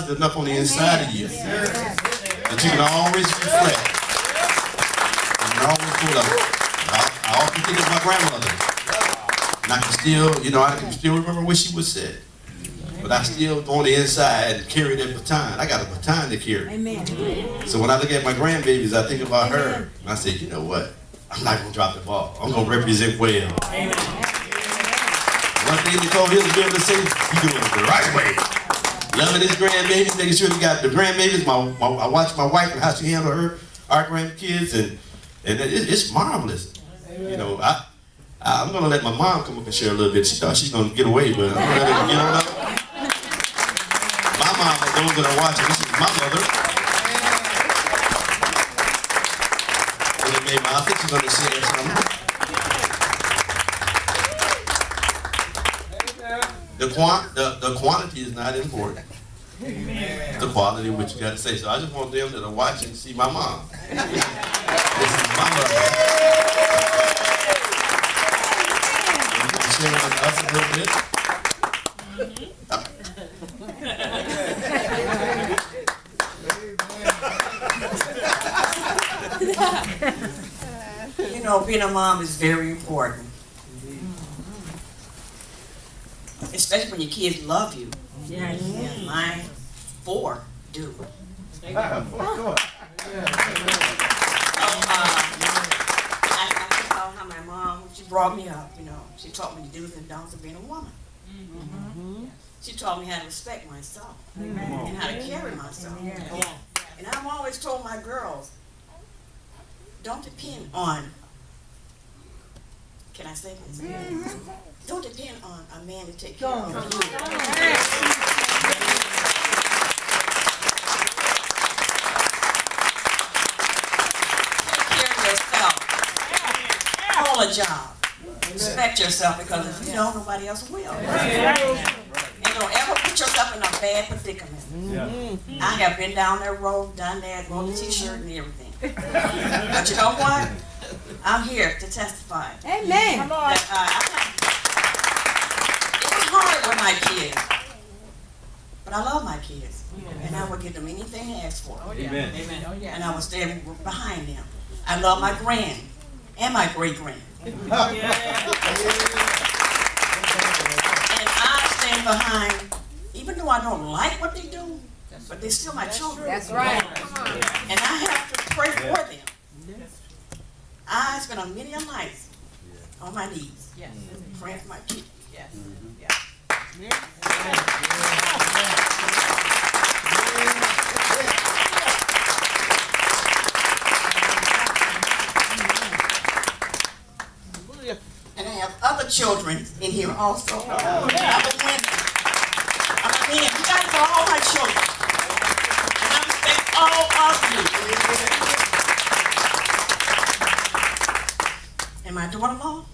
positive enough on the inside of you that you can always reflect. You can always pull up. I often think of my grandmother. And I can still remember what she would say. But I still on the inside carry that baton. I got a baton to carry. Amen. So when I look at my grandbabies, I think about her. And I say, you know what? I'm not going to drop the ball. I'm going to represent well. Amen. One thing Nicole Hill's been able to say, he's doing it the right way. Loving his grandbabies, making sure he got the grandbabies. I watch my wife and how she handle our grandkids, and it's marvelous. You know, I'm going to let my mom come up and share a little bit. She thought she's going to get away, but I'm going to let her get on up. My mom, for those that are watching, this is my mother. Maybe I think she's going to share something. The quantity is not important. It's the quality of what you got to say. So I just want them that are watching to see my mom. This is my mother. You can share with us a little bit. You know, being a mom is very important. Especially when your kids love you. Yes. Yeah, mine 4 do. I think about how my mom, she brought me up, you know, she taught me the do's and don'ts of being a woman. She taught me how to respect myself and how to carry myself. And I've always told my girls, don't depend on, can I say this? Don't depend on a man to take care of you. Take care of yourself. Hold a job. Respect yourself, because if you don't, nobody else will. And don't ever put yourself in a bad predicament. I have been down that road, done that, wrote the t-shirt and everything. But you know what? I'm here to testify. Amen. That it was hard with my kids, but I love my kids, and I would give them anything they asked for. Amen. And I was there behind them. I love my grand and my great grand. And I stand behind, even though I don't like what they do, but they're still my children. That's right. And I have to pray for them. I spend a many nights on my knees praying for my kids. And I have other children in here also. I'm a woman. You guys are all my children. And I respect all of you. And my daughter-in-law,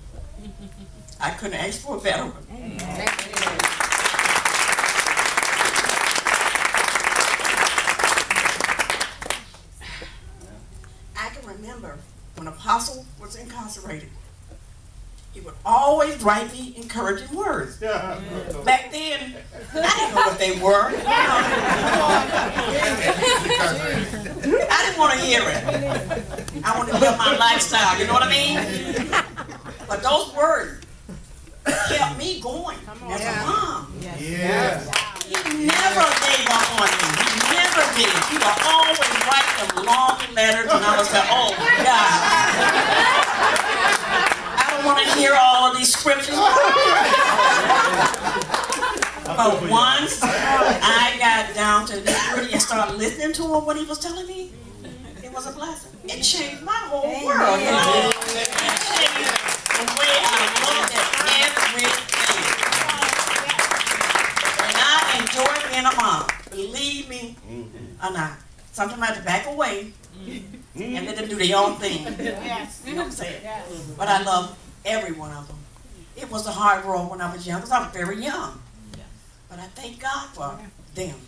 I couldn't ask for a better one. I can remember when Apostle was incarcerated, he would always write me encouraging words. Back then, I didn't know what they were. I didn't want to hear it. I wanted to live my lifestyle, you know what I mean? But those words kept me going as a mom. He never gave up on me. He never did. He would always write them long letters, and I was like, oh God. I don't want to hear all of these scriptures. But once I got down to this really and started listening to him, what he was telling me, it was a blessing. It changed my whole world. You know? It changed the way I looked at everything. And I enjoy being a mom. Believe me or not. Sometimes I have to back away and let them do their own thing. You know what I'm saying? But I love every one of them. It was a hard road when I was young, because I was very young. But I thank God for them.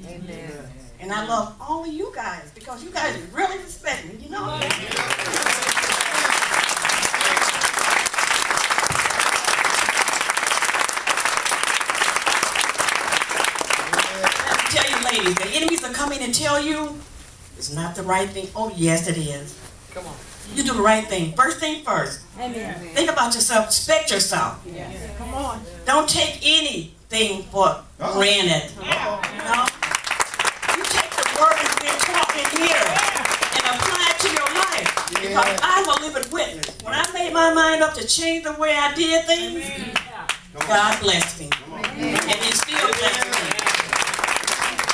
Amen. And I love all of you guys, because you guys really respect me, you know? Let me tell you ladies, the enemies that come in and tell you it's not the right thing. Oh yes, it is. Come on. You do the right thing. First thing first. Amen. Think about yourself. Respect yourself. Come on. Don't take anything for granted. You know? You take the word that's been taught in here and apply it to your life. Because I'm a living witness. When I made my mind up to change the way I did things, God blessed me. And He's still blessing me.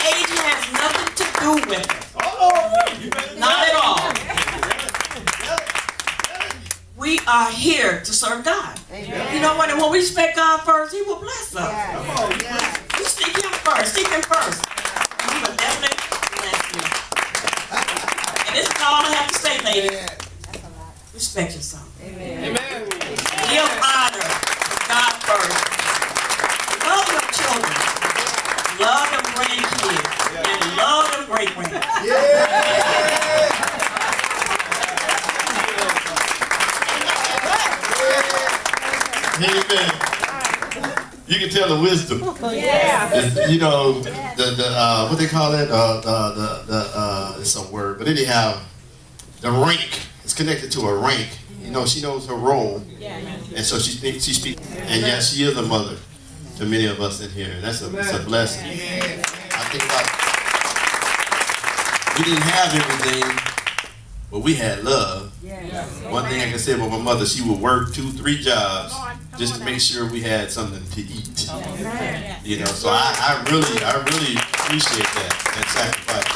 Age has nothing to do with it. Not at all. We are here to serve God. You know what? And when we respect God first, He will bless us. You seek Him first. Seek Him first. He will definitely bless you. And this is all I have to say, ladies. Respect yourself. Amen. Give honor to God first. Love your children. Love them grandkids. And love them great-grands. Amen. You can tell the wisdom. It's, you know, what they call it? It's some word, but anyhow, the rank. It's connected to a rank. You know, she knows her role, and so she speaks. And yes, she is a mother to many of us in here. And it's a blessing. I think about we didn't have everything, but we had love. One thing I can say about my mother, she would work 2-3 jobs just to make sure we had something to eat. You know, so I really appreciate that sacrifice.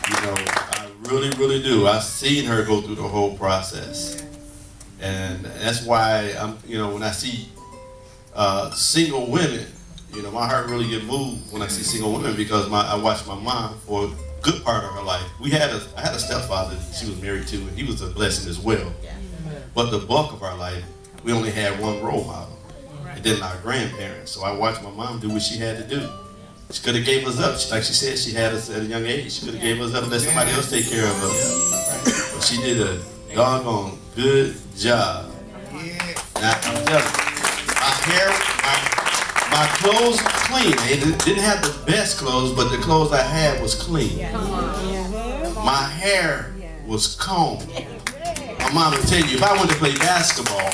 You know, I really do. I've seen her go through the whole process, and that's why you know, when I see single women, you know, my heart really get moved when I see single women, because I watched my mom for a good part of her life. I had a stepfather she was married to, and he was a blessing as well. But the bulk of our life, we only had one role model, and then our grandparents. So I watched my mom do what she had to do. She could have gave us up. Like she said, she had us at a young age. She could have gave us up and let somebody else take care of us. But she did a doggone good job. Now, I'm telling you, my clothes were clean. They didn't have the best clothes, but the clothes I had was clean. My hair was combed. My mom would tell you, if I wanted to play basketball,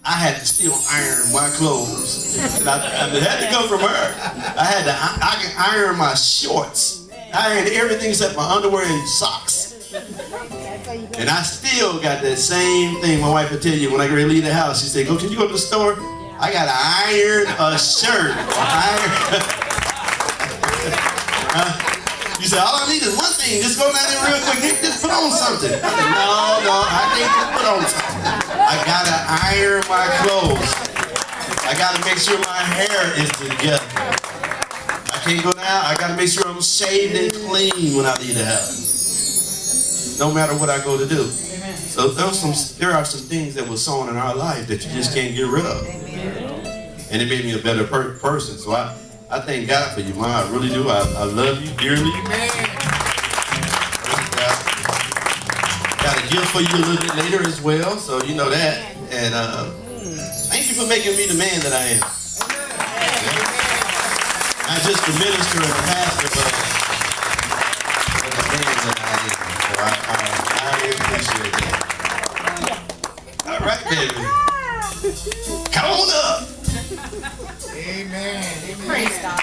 I had to still iron my clothes. And it had to come from her. I can iron my shorts. I ironed everything except my underwear and socks. And I still got that same thing. My wife would tell you when I go to leave the house, she said, can you go to the store? I got to iron a shirt. You said, all I need is one thing. Just go down there real quick. Just put on something. I said, no, I can't just put on something. I got to iron my clothes. I got to make sure my hair is together. I can't go down. I got to make sure I'm shaved and clean when I leave the house. No matter what I go to do. So there are some things that were sown in our life that you just can't get rid of. And it made me a better person. So I thank God for you, Mom. I really do. I love you dearly. Got a gift for you a little bit later as well, so you know that. And thank you for making me the man that I am. Not just the minister and the pastor, but the man that I am. So I appreciate that. All right, baby. Come on up. Amen. Praise God.